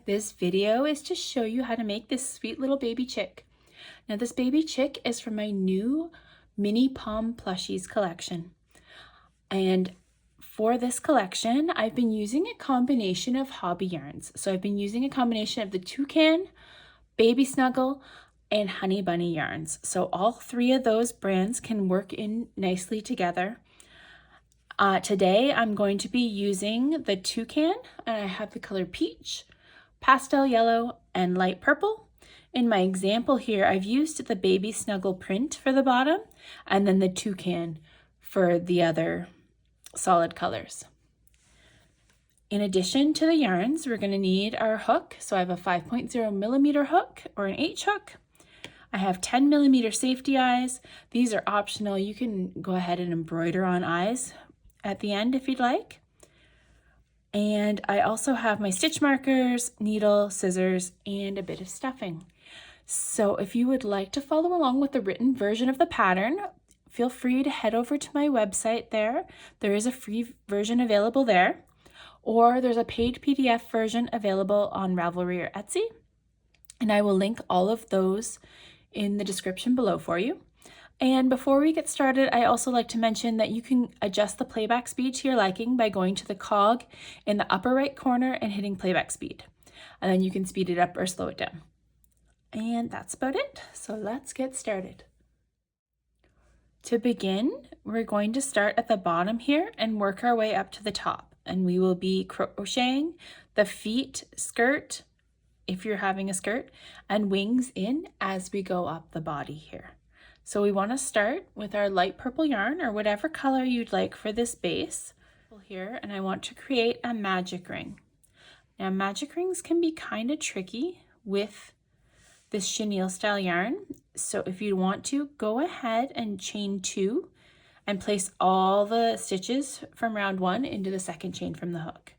This video is to show you how to make this sweet little baby chick. Now this baby chick is from my new mini pom plushies collection. And for this collection, I've been using a combination of Hobbii yarns. So I've been using a combination of the Toucan, Baby Snuggle, and Honey Bunny yarns. So all three of those brands can work in nicely together. Today I'm going to be using the Toucan, and I have the color peach, pastel yellow, and light purple. In my example here, I've used the Baby Snuggle print for the bottom, and then the Toucan for the other solid colors. In addition to the yarns, we're going to need our hook. So I have a 5.0 millimeter hook or an H hook. I have 10 millimeter safety eyes. These are optional. You can go ahead and embroider on eyes at the end if you'd like. And I also have my stitch markers, needle, scissors, and a bit of stuffing. So if you would like to follow along with the written version of the pattern, feel free to head over to my website there. There is a free version available there, or there's a paid PDF version available on Ravelry or Etsy. And I will link all of those in the description below for you. And before we get started, I also like to mention that you can adjust the playback speed to your liking by going to the cog in the upper right corner and hitting playback speed. And then you can speed it up or slow it down. And that's about it. So let's get started. To begin, we're going to start at the bottom here and work our way up to the top. And we will be crocheting the feet, skirt, if you're having a skirt, and wings in as we go up the body here. So we want to start with our light purple yarn or whatever color you'd like for this base here, and I want to create a magic ring. Now magic rings can be kind of tricky with this chenille style yarn. So if you want to, go ahead and chain 2 and place all the stitches from round 1 into the second chain from the hook.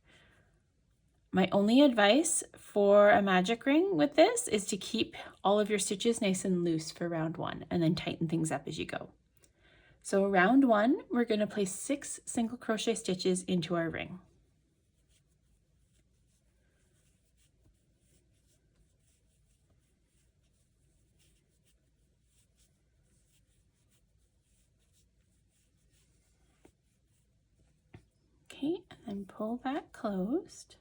My only advice for a magic ring with this is to keep all of your stitches nice and loose for round 1 and then tighten things up as you go. So round 1, we're going to place 6 single crochet stitches into our ring. Okay, and then pull that closed.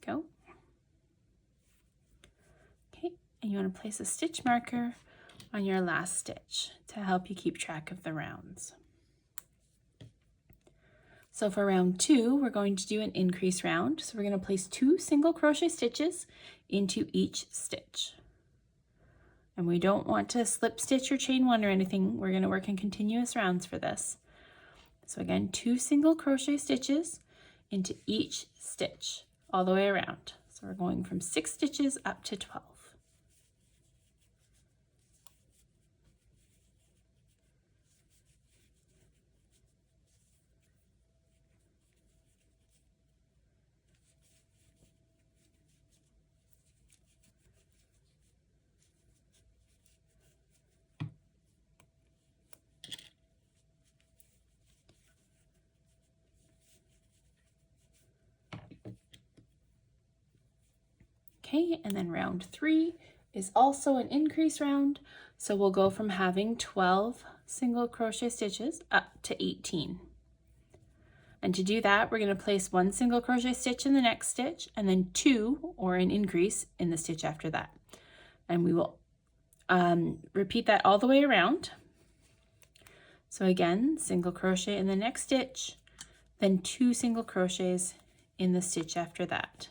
Go. Okay, and you want to place a stitch marker on your last stitch to help you keep track of the rounds. So for round 2, we're going to do an increase round. So we're going to place 2 single crochet stitches into each stitch. And we don't want to slip stitch or chain 1 or anything. We're going to work in continuous rounds for this. So again, 2 single crochet stitches into each stitch all the way around. So we're going from 6 stitches up to 12. Okay, and then round 3 is also an increase round. So we'll go from having 12 single crochet stitches up to 18. And to do that, we're going to place 1 single crochet stitch in the next stitch and then 2 or an increase in the stitch after that. And we will repeat that all the way around. So again, single crochet in the next stitch, then 2 single crochets in the stitch after that.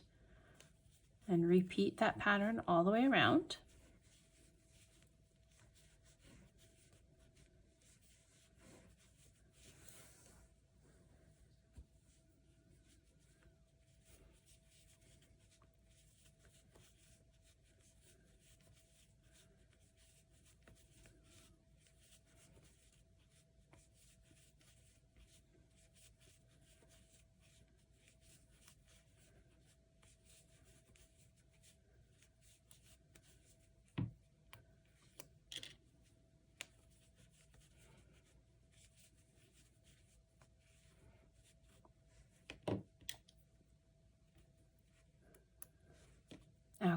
And repeat that pattern all the way around.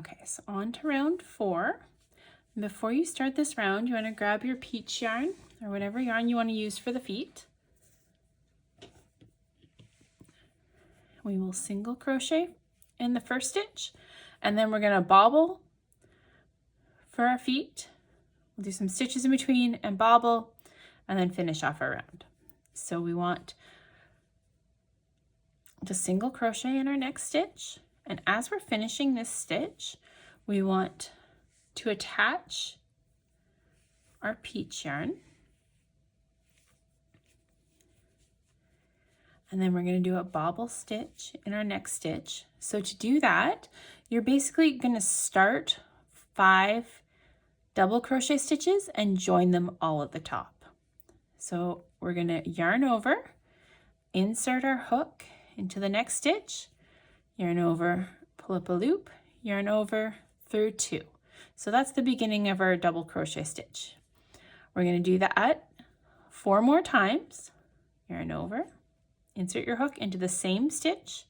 Okay, so on to round 4. Before you start this round, you want to grab your peach yarn or whatever yarn you want to use for the feet. We will single crochet in the first stitch, and then we're going to bobble for our feet. We'll do some stitches in between and bobble, and then finish off our round. So we want to single crochet in our next stitch, and as we're finishing this stitch, we want to attach our peach yarn. And then we're going to do a bobble stitch in our next stitch. So to do that, you're basically going to start 5 double crochet stitches and join them all at the top. So we're going to yarn over, insert our hook into the next stitch, yarn over, pull up a loop, yarn over, through 2. So that's the beginning of our double crochet stitch. We're going to do that 4 more times. Yarn over, insert your hook into the same stitch,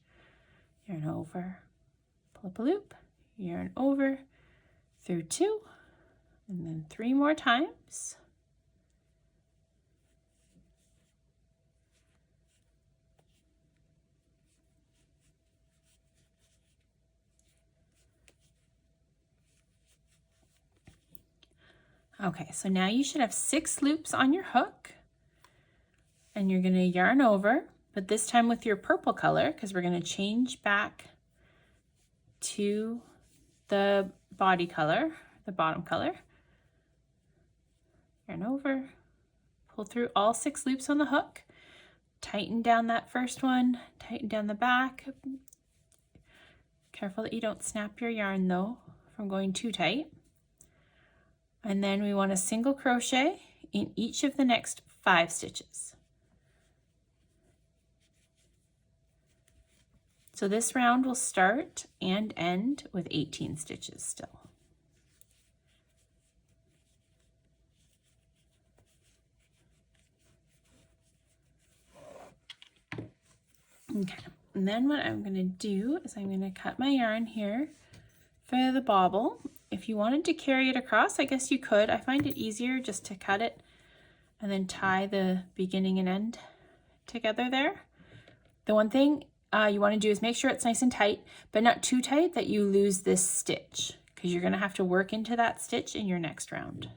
yarn over, pull up a loop, yarn over, through 2, and then 3 more times. Okay, so now you should have 6 loops on your hook, and you're going to yarn over, but this time with your purple color, because we're going to change back to the body color, the bottom color. Yarn over, pull through all 6 loops on the hook, tighten down that first one, tighten down the back. Careful that you don't snap your yarn though from going too tight. And then we want to single crochet in each of the next 5 stitches. So this round will start and end with 18 stitches still. Okay, and then what I'm going to do is I'm going to cut my yarn here for the bobble. If you wanted to carry it across, I guess you could. I find it easier just to cut it and then tie the beginning and end together there. The one thing you want to do is make sure it's nice and tight, but not too tight that you lose this stitch, because you're going to have to work into that stitch in your next round.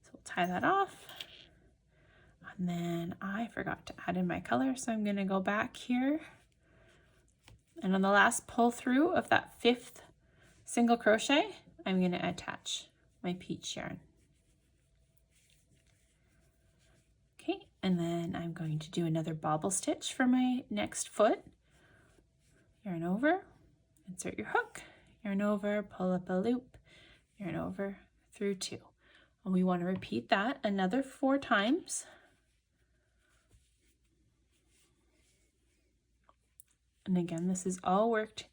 So we'll tie that off. And then I forgot to add in my color, so I'm going to go back here. And on the last pull through of that 5th single crochet, I'm going to attach my peach yarn. Okay, and then I'm going to do another bobble stitch for my next foot. Yarn over, insert your hook, yarn over, pull up a loop, yarn over, through 2. And we want to repeat that another 4 times. And again, this is all worked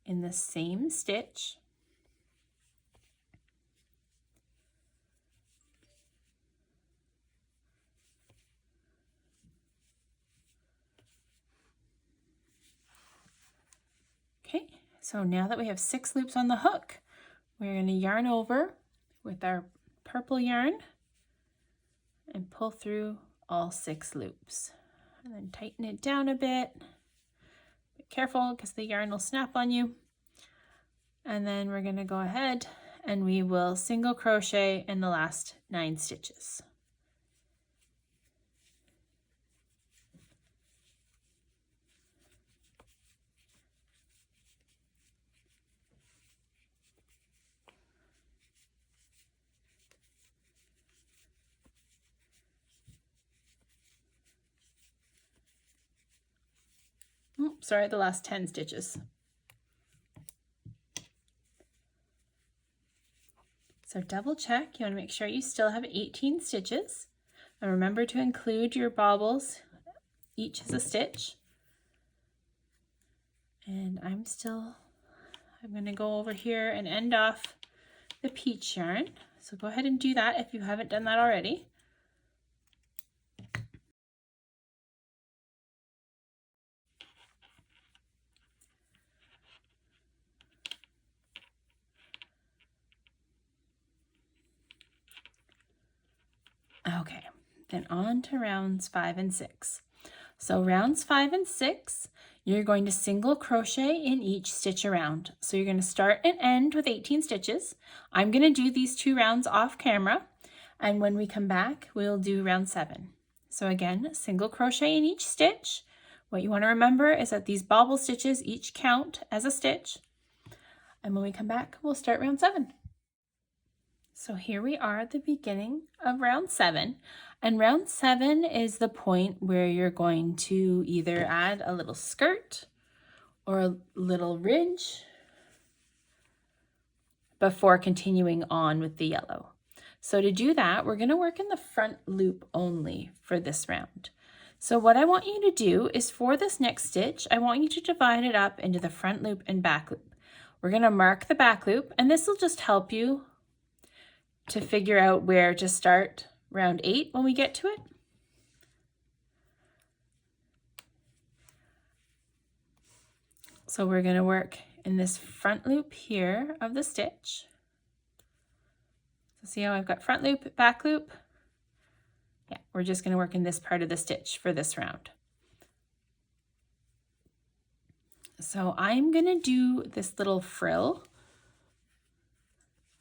in the same stitch. Okay, so now that we have 6 loops on the hook, we're going to yarn over with our purple yarn and pull through all 6 loops. And then tighten it down a bit. Be careful because the yarn will snap on you. And then we're going to go ahead and we will single crochet in the last 9 stitches. Sorry, the last 10 stitches. So double check, you want to make sure you still have 18 stitches. And remember to include your bobbles, each as a stitch. And I'm going to go over here and end off the peach yarn. So go ahead and do that if you haven't done that already. then on to rounds 5 and 6. So rounds 5 and 6, you're going to single crochet in each stitch around. So you're going to start and end with 18 stitches. I'm going to do these 2 rounds off camera, and when we come back, we'll do round 7. So again, single crochet in each stitch. What you want to remember is that these bobble stitches each count as a stitch. And when we come back, we'll start round 7. So here we are at the beginning of round 7, and round 7 is the point where you're going to either add a little skirt or a little ridge before continuing on with the yellow. So to do that, we're going to work in the front loop only for this round. So what I want you to do is for this next stitch, I want you to divide it up into the front loop and back loop. We're going to mark the back loop, and this will just help you to figure out where to start round 8 when we get to it. So we're going to work in this front loop here of the stitch. So see how I've got front loop, back loop? Yeah, we're just going to work in this part of the stitch for this round. So I'm going to do this little frill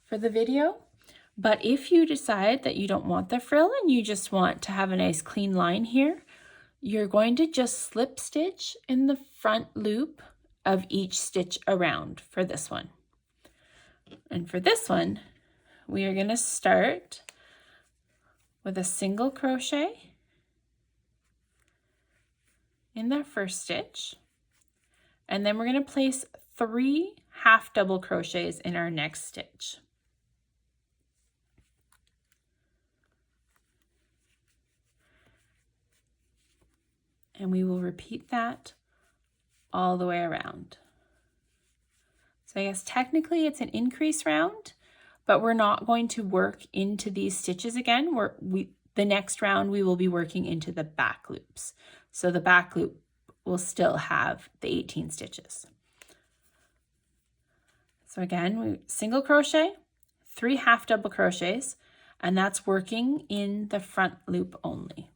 for the video. But if you decide that you don't want the frill and you just want to have a nice clean line here, you're going to just slip stitch in the front loop of each stitch around for this one. And for this one, we are going to start with a single crochet in the first stitch, and then we're going to place 3 half double crochets in our next stitch. And we will repeat that all the way around. So I guess technically it's an increase round, but we're not going to work into these stitches again. The next round we will be working into the back loops. So the back loop will still have the 18 stitches. So again, we single crochet, 3 half double crochets, and that's working in the front loop only.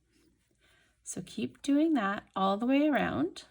So keep doing that all the way around.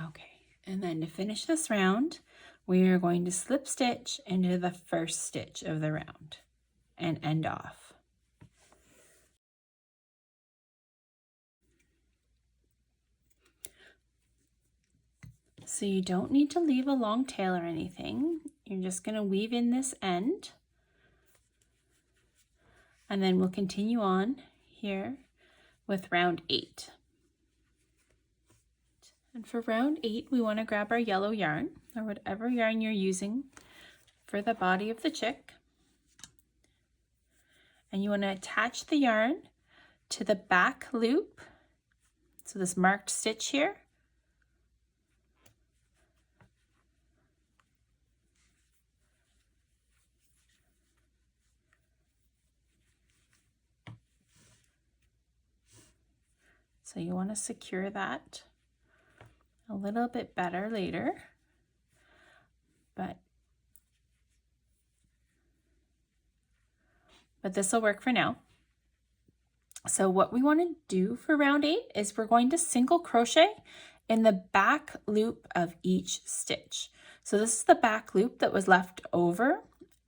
Okay, and then to finish this round, we are going to slip stitch into the first stitch of the round and end off. So you don't need to leave a long tail or anything. You're just going to weave in this end, and then we'll continue on here with round 8. And for round 8, we want to grab our yellow yarn, or whatever yarn you're using for the body of the chick. And you want to attach the yarn to the back loop So this marked stitch here. So you want to secure that a little bit better later, but this will work for now. So what we want to do for round 8 is we're going to single crochet in the back loop of each stitch. So this is the back loop that was left over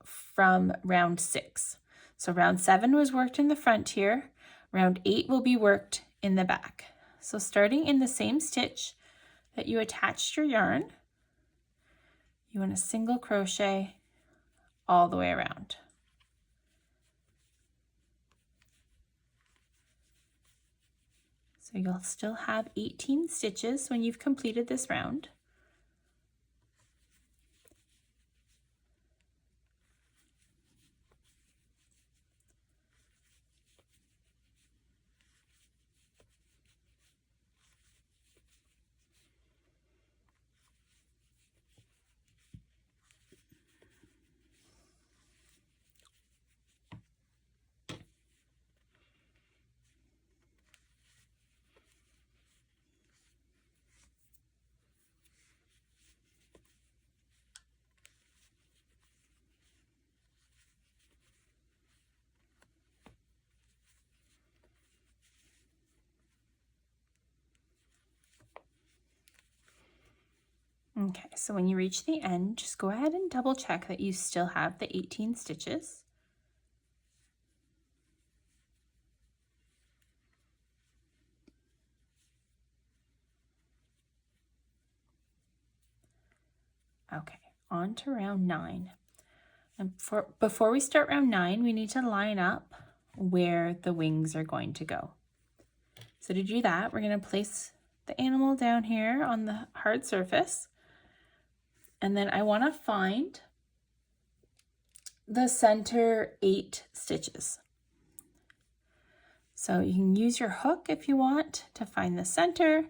from round 6. So round 7 was worked in the front here. Round 8 will be worked in the back. So starting in the same stitch that you attached your yarn, you want to single crochet all the way around. So you'll still have 18 stitches when you've completed this round. Okay, so when you reach the end, just go ahead and double check that you still have the 18 stitches. Okay, on to round 9. And before we start round 9, we need to line up where the wings are going to go. So to do that, we're going to place the animal down here on the hard surface. And then I want to find the center 8 stitches. So you can use your hook if you want to find the center,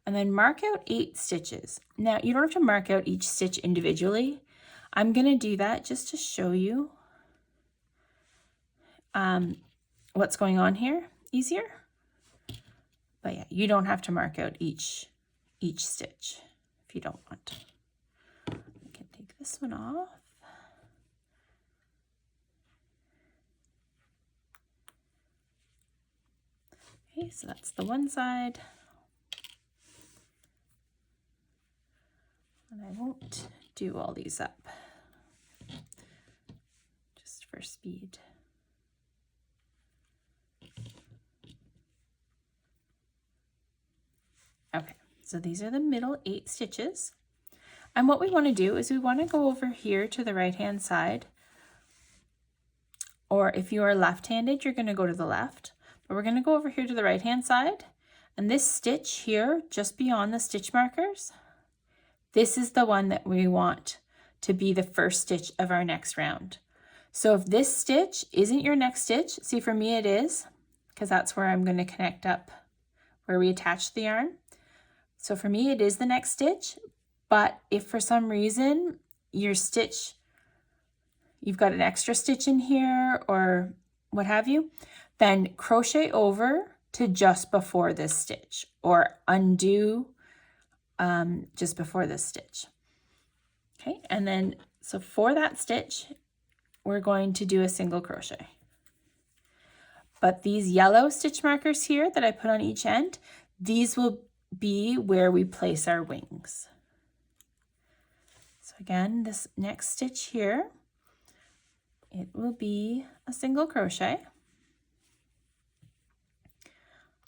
and then mark out 8 stitches. Now you don't have to mark out each stitch individually. I'm going to do that just to show you what's going on here easier. But yeah, you don't have to mark out each stitch if you don't want to. I can take this one off. Okay, so that's the one side. And I won't do all these up, just for speed. Okay, so these are the middle 8 stitches. And what we want to do is we want to go over here to the right-hand side. Or if you are left-handed, you're going to go to the left. But we're going to go over here to the right-hand side. And this stitch here, just beyond the stitch markers, this is the one that we want to be the first stitch of our next round. So if this stitch isn't your next stitch, see for me it is, because that's where I'm going to connect up where we attach the yarn. So for me it is the next stitch, but if for some reason your stitch, you've got an extra stitch in here or what have you, then crochet over to just before this stitch, or undo just before this stitch. Okay, and then so for that stitch, we're going to do a single crochet. But these yellow stitch markers here that I put on each end, these will be where we place our wings. So again, this next stitch here, it will be a single crochet.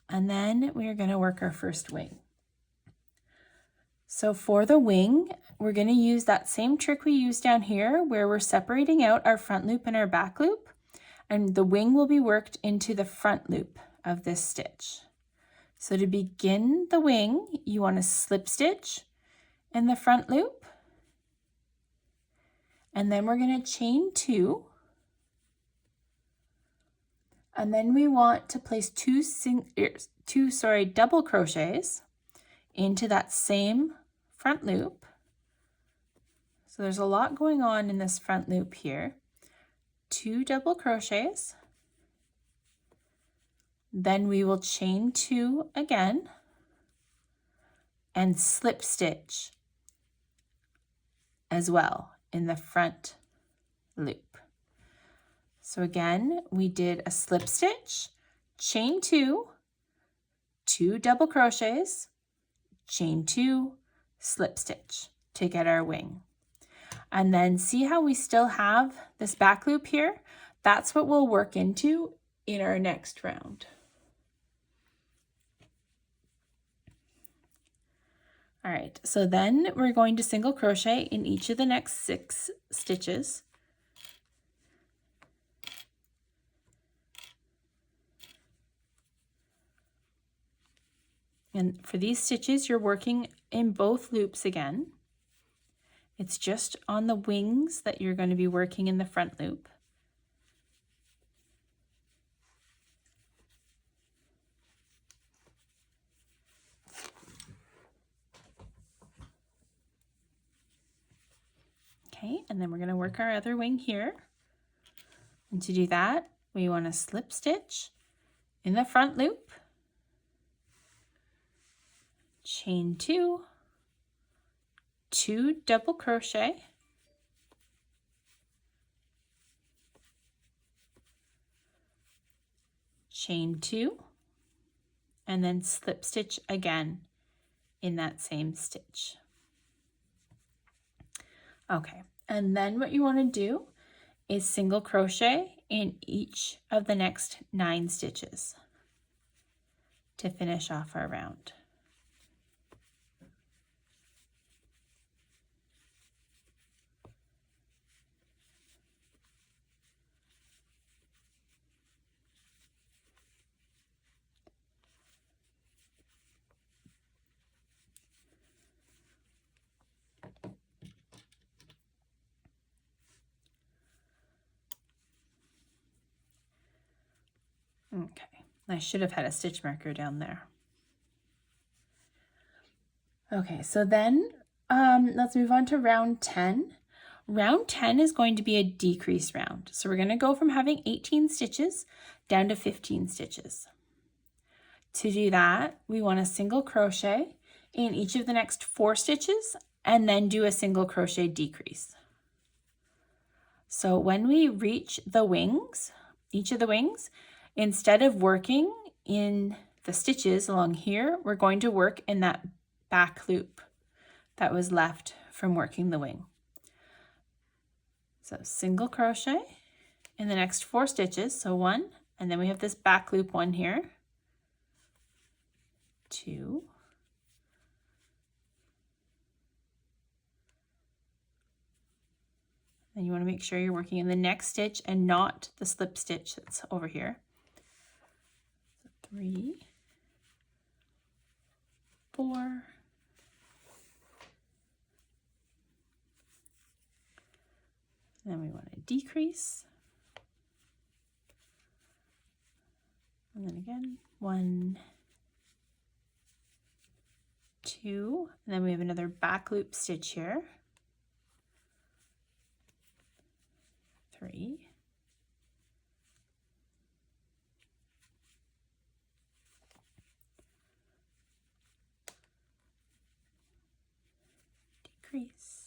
And then we are going to work our first wing. So for the wing, we're going to use that same trick we used down here where we're separating out our front loop and our back loop, and the wing will be worked into the front loop of this stitch. So to begin the wing, you want to slip stitch in the front loop, and then we're going to chain 2, And then we want to place two double crochets into that same front loop. So there's a lot going on in this front loop here. 2 double crochets. Then we will chain 2 again and slip stitch as well in the front loop. So again, we did a slip stitch, chain 2, 2 double crochets, chain 2, slip stitch to get our wing. And then see how we still have this back loop here? That's what we'll work into in our next round. All right, so then we're going to single crochet in each of the next 6 stitches. And for these stitches, you're working in both loops again. It's just on the wings that you're going to be working in the front loop. Okay, and then we're going to work our other wing here. And to do that, we want to slip stitch in the front loop, chain 2, 2 double crochet, chain 2, and then slip stitch again in that same stitch. Okay, and then what you want to do is single crochet in each of the next 9 stitches to finish off our round. Okay, I should have had a stitch marker down there. Okay, so then let's move on to round 10. Round 10 is going to be a decrease round. So we're going to go from having 18 stitches down to 15 stitches. To do that, we want to single crochet in each of the next 4 stitches and then do a single crochet decrease. So when we reach the wings, each of the wings, instead of working in the stitches along here, we're going to work in that back loop that was left from working the wing. So single crochet in the next 4 stitches, so 1, and then we have this back loop 1 here, 2, and you want to make sure you're working in the next stitch and not the slip stitch that's over here. 3, 4, then we want to decrease, and then again 1, 2, and then we have another back loop stitch here, 3, decrease,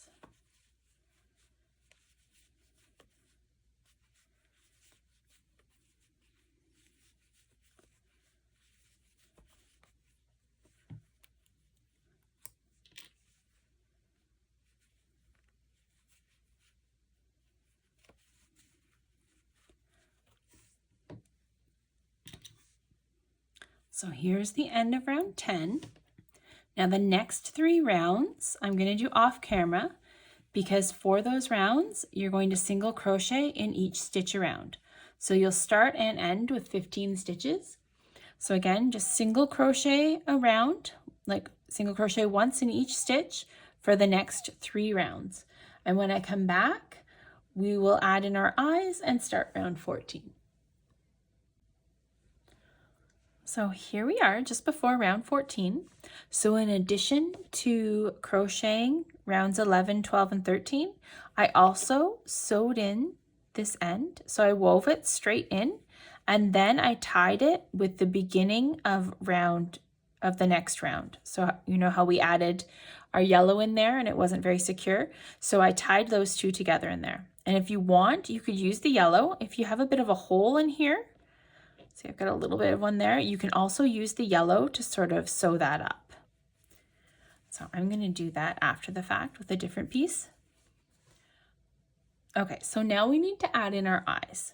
so here's the end of round 10. Now the next 3 rounds I'm going to do off camera because for those rounds you're going to single crochet in each stitch around. So you'll start and end with 15 stitches. So again, just single crochet around, like single crochet once in each stitch for the next 3 rounds. And when I come back, we will add in our eyes and start round 14. So here we are just before round 14. So in addition to crocheting rounds 11, 12, and 13, I also sewed in this end. So I wove it straight in and then I tied it with the beginning of the next round. So you know how we added our yellow in there and it wasn't very secure. So I tied those two together in there. And if you want, you could use the yellow. If you have a bit of a hole in here, see, I've got a little bit of one there. You can also use the yellow to sort of sew that up. So I'm going to do that after the fact with a different piece. Okay, so now we need to add in our eyes.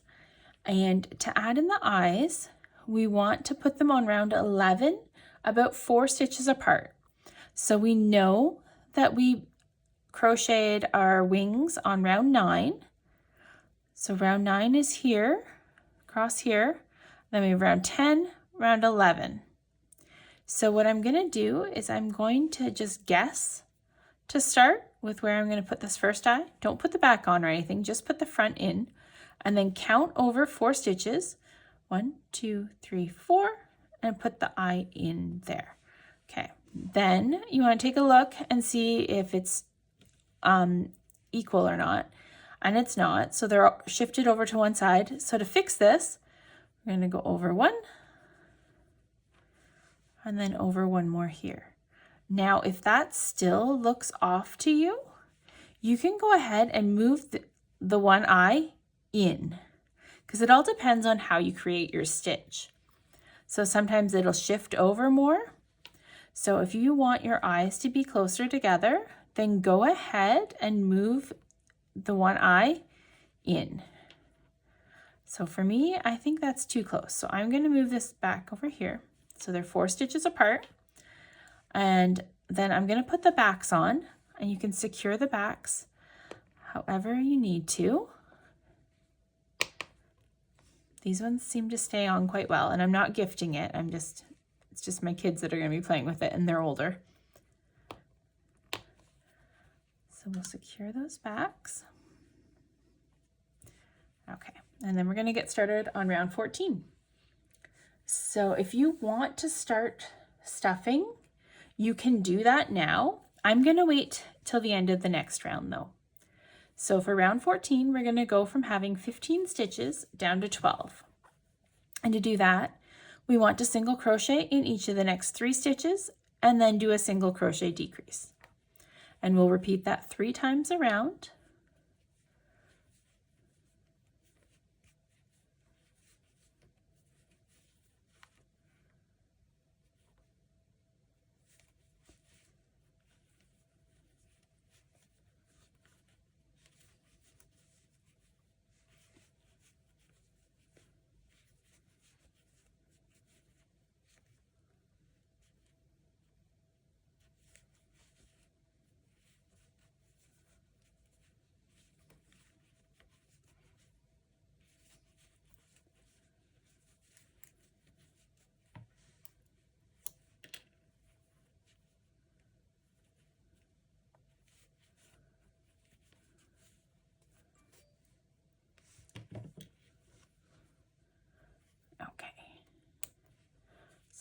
And to add in the eyes, we want to put them on round 11, about 4 stitches apart. So we know that we crocheted our wings on round 9. So round 9 is here, across here. Then we have round 10, round 11. So what I'm going to do is I'm going to just guess to start with where I'm going to put this first eye. Don't put the back on or anything, just put the front in and then count over 4 stitches. 1, 2, 3, 4, and put the eye in there. Okay, then you want to take a look and see if it's equal or not, and it's not, so they're shifted over to one side. So to fix this, we're going to go over 1 and then over 1 more here. Now, if that still looks off to you, you can go ahead and move the one eye in, because it all depends on how you create your stitch. So sometimes it'll shift over more. So if you want your eyes to be closer together, then go ahead and move the one eye in. So for me, I think that's too close. So I'm going to move this back over here. So they're 4 stitches apart. And then I'm going to put the backs on, and you can secure the backs however you need to. These ones seem to stay on quite well, and I'm not gifting it. It's just my kids that are going to be playing with it, and they're older. So we'll secure those backs. Okay, and then we're going to get started on round 14. So if you want to start stuffing, you can do that now. I'm going to wait till the end of the next round though. So for round 14, we're going to go from having 15 stitches down to 12. And to do that, we want to single crochet in each of the next 3 stitches and then do a single crochet decrease. And we'll repeat that 3 times around.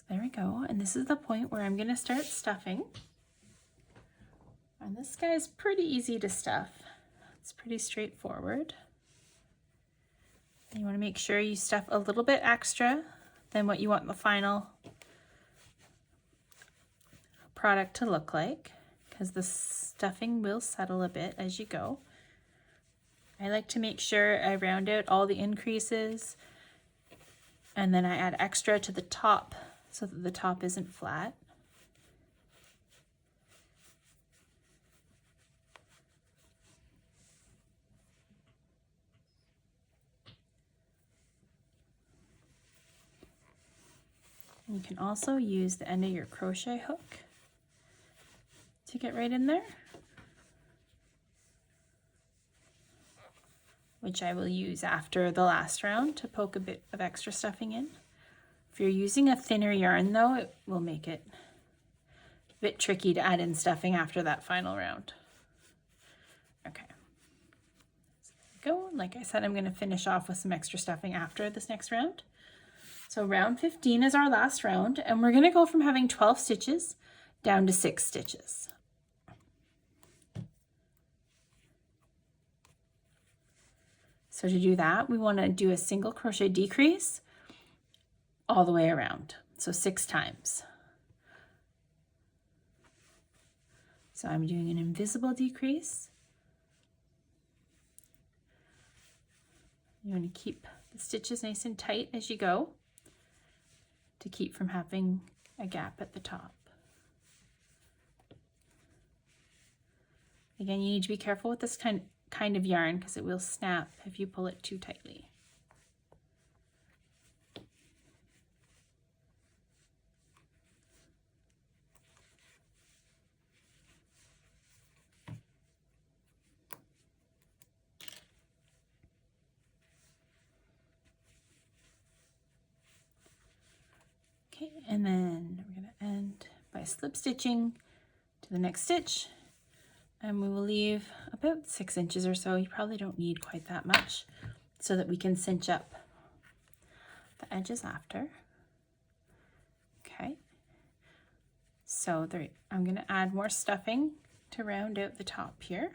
There we go, and this is the point where I'm going to start stuffing. And this guy is pretty easy to stuff. It's pretty straightforward. You want to make sure you stuff a little bit extra than what you want the final product to look like, because the stuffing will settle a bit as you go. I like to make sure I round out all the increases, and then I add extra to the top so that the top isn't flat. You can also use the end of your crochet hook to get right in there, which I will use after the last round to poke a bit of extra stuffing in. If you're using a thinner yarn though, it will make it a bit tricky to add in stuffing after that final round. Okay, so there we go. Like I said, I'm going to finish off with some extra stuffing after this next round. So round 15 is our last round, and we're going to go from having 12 stitches down to 6 stitches. So to do that, we want to do a single crochet decrease all the way around, so 6 times. So I'm doing an invisible decrease. You want to keep the stitches nice and tight as you go to keep from having a gap at the top. Again, you need to be careful with this kind of yarn because it will snap if you pull it too tightly. Okay, and then we're going to end by slip stitching to the next stitch, and we will leave about 6 inches or so. You probably don't need quite that much so that we can cinch up the edges after. Okay, so there, I'm going to add more stuffing to round out the top here.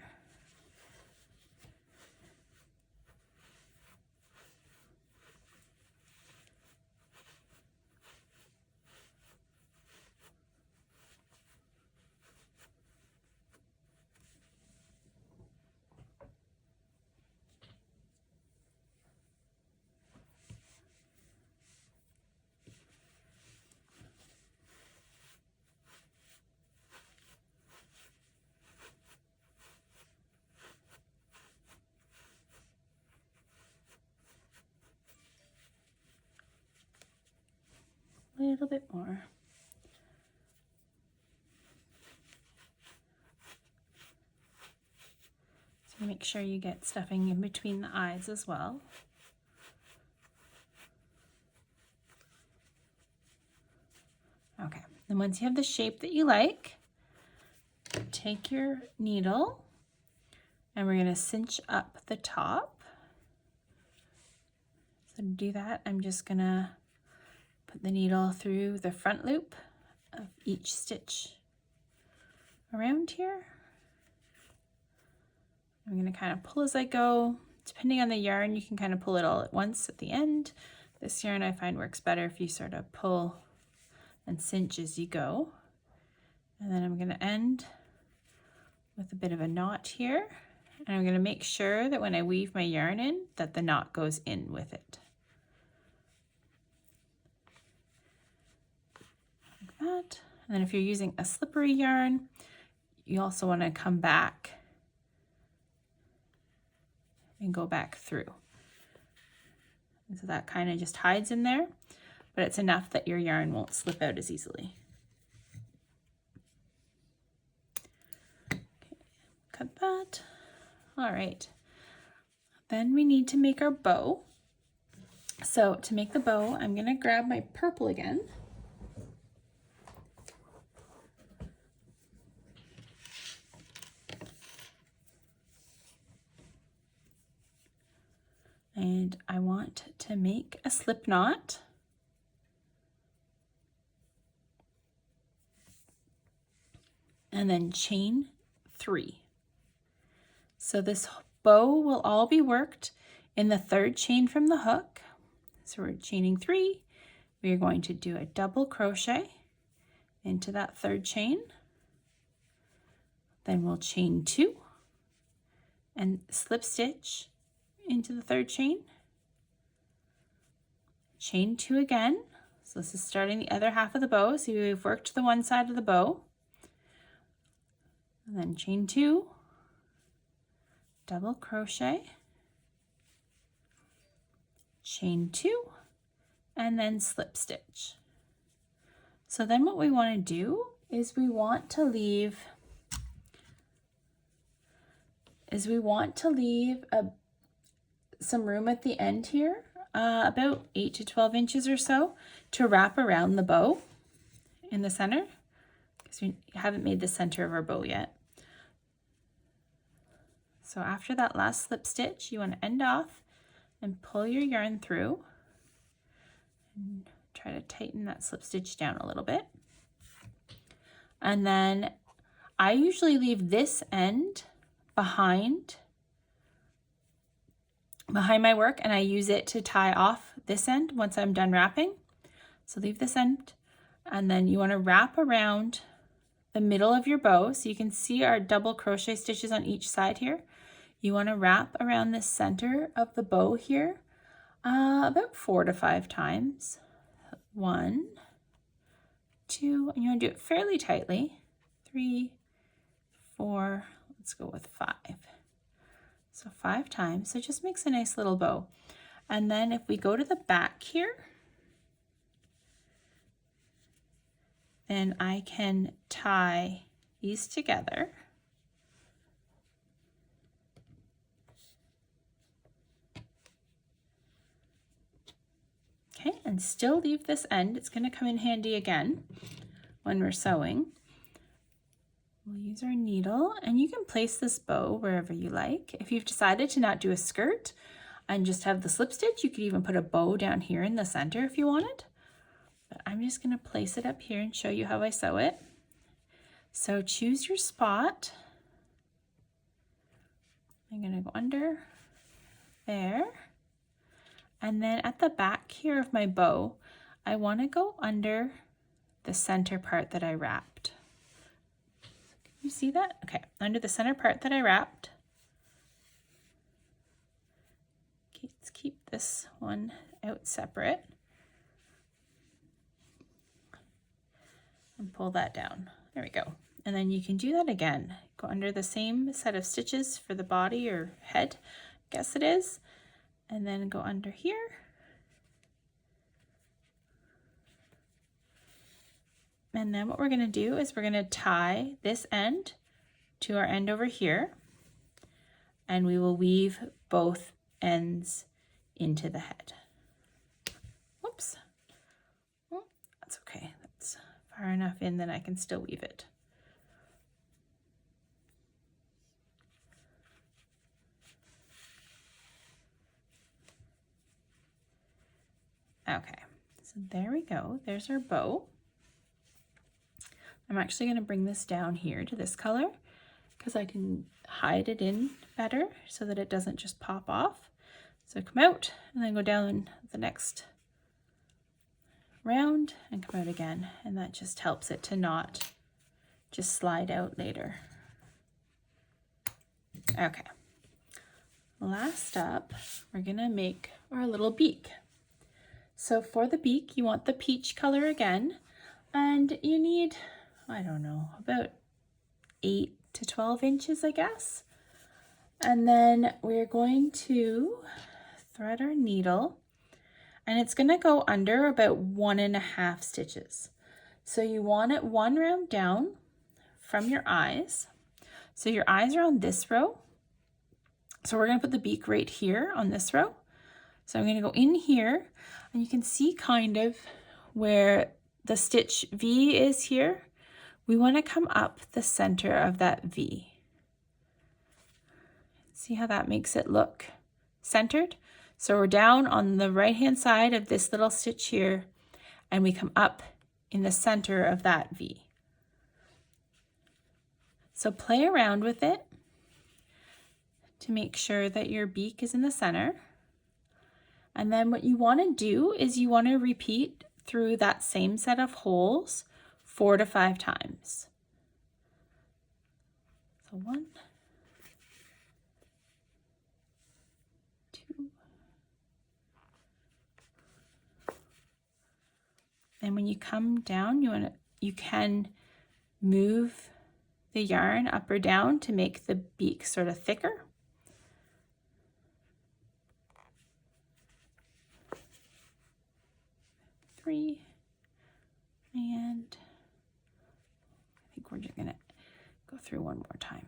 A little bit more. So make sure you get stuffing in between the eyes as well. Okay, then once you have the shape that you like, take your needle and we're going to cinch up the top. So to do that, I'm just going to put the needle through the front loop of each stitch around here. I'm going to kind of pull as I go. Depending on the yarn, you can kind of pull it all at once at the end. This yarn I find works better if you sort of pull and cinch as you go. And then I'm going to end with a bit of a knot here. And I'm going to make sure that when I weave my yarn in, that the knot goes in with it. Like that. And then if you're using a slippery yarn, you also want to come back and go back through. And so that kind of just hides in there, but it's enough that your yarn won't slip out as easily. Okay, cut that. All right. Then we need to make our bow. So to make the bow, I'm going to grab my purple again. And I want to make a slip knot. And then chain 3. So this bow will all be worked in the 3rd chain from the hook. So we're chaining 3. We are going to do a double crochet into that 3rd chain. Then we'll chain 2 and slip stitch into the 3rd chain, chain 2 again. So this is starting the other half of the bow. So we've worked the one side of the bow, and then chain 2, double crochet, chain 2, and then slip stitch. So then what we want to do is we want to leave some room at the end here, about 8 to 12 inches or so, to wrap around the bow in the center, because we haven't made the center of our bow yet. So after that last slip stitch, you want to end off and pull your yarn through And try to tighten that slip stitch down a little bit. And then I usually leave this end behind my work, and I use it to tie off this end once I'm done wrapping. So leave this end, and then you want to wrap around the middle of your bow. So you can see our double crochet stitches on each side here. You want to wrap around the center of the bow here about 4 to 5 times. 1, 2, and you want to do it fairly tightly. 3, 4, let's go with 5. So 5 times, so it just makes a nice little bow. And then if we go to the back here, then I can tie these together. Okay, and still leave this end. It's going to come in handy again when we're sewing. We'll use our needle, and you can place this bow wherever you like. If you've decided to not do a skirt and just have the slip stitch, you could even put a bow down here in the center if you wanted. But I'm just going to place it up here and show you how I sew it. So choose your spot. I'm going to go under there. And then at the back here of my bow, I want to go under the center part that I wrapped. You see that? Okay, under the center part that I wrapped. Okay, let's keep this one out separate. And pull that down. There we go. And then you can do that again. Go under the same set of stitches for the body or head, I guess it is. And then go under here. And then what we're going to do is we're going to tie this end to our end over here, and we will weave both ends into the head. Whoops. Oh, that's okay. That's far enough in that I can still weave it. Okay, so there we go. There's our bow. I'm actually going to bring this down here to this color because I can hide it in better so that it doesn't just pop off. So come out and then go down the next round and come out again, and that just helps it to not just slide out later. Okay, last up, we're going to make our little beak. So for the beak, you want the peach color again, and you need, I don't know, about 8 to 12 inches, I guess. And then we're going to thread our needle, and it's going to go under about 1.5 stitches. So you want it 1 round down from your eyes. So your eyes are on this row. So we're going to put the beak right here on this row. So I'm going to go in here, and you can see kind of where the stitch V is here. We want to come up the center of that V. See how that makes it look centered? So we're down on the right hand side of this little stitch here, and we come up in the center of that V. So play around with it to make sure that your beak is in the center. And then what you want to do is you want to repeat through that same set of holes 4 to 5 times. So 1, 2. And when you come down, you can move the yarn up or down to make the beak sort of thicker. Three, and I think we're just gonna go through one more time.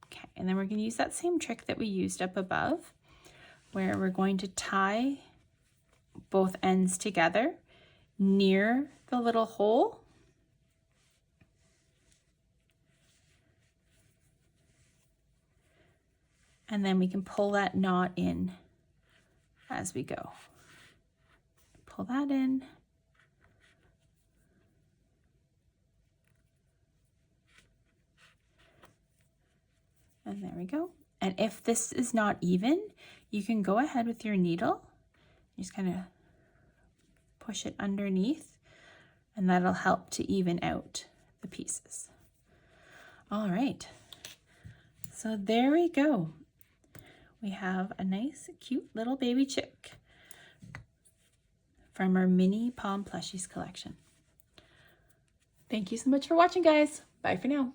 Okay, and then we're going to use that same trick that we used up above, where we're going to tie both ends together near the little hole. And then we can pull that knot in as we go. Pull that in. And there we go. And if this is not even, you can go ahead with your needle. Just kind of push it underneath, and that'll help to even out the pieces. All right. So there we go. We have a nice, cute little baby chick from our mini Pom Plushies collection. Thank you so much for watching, guys. Bye for now.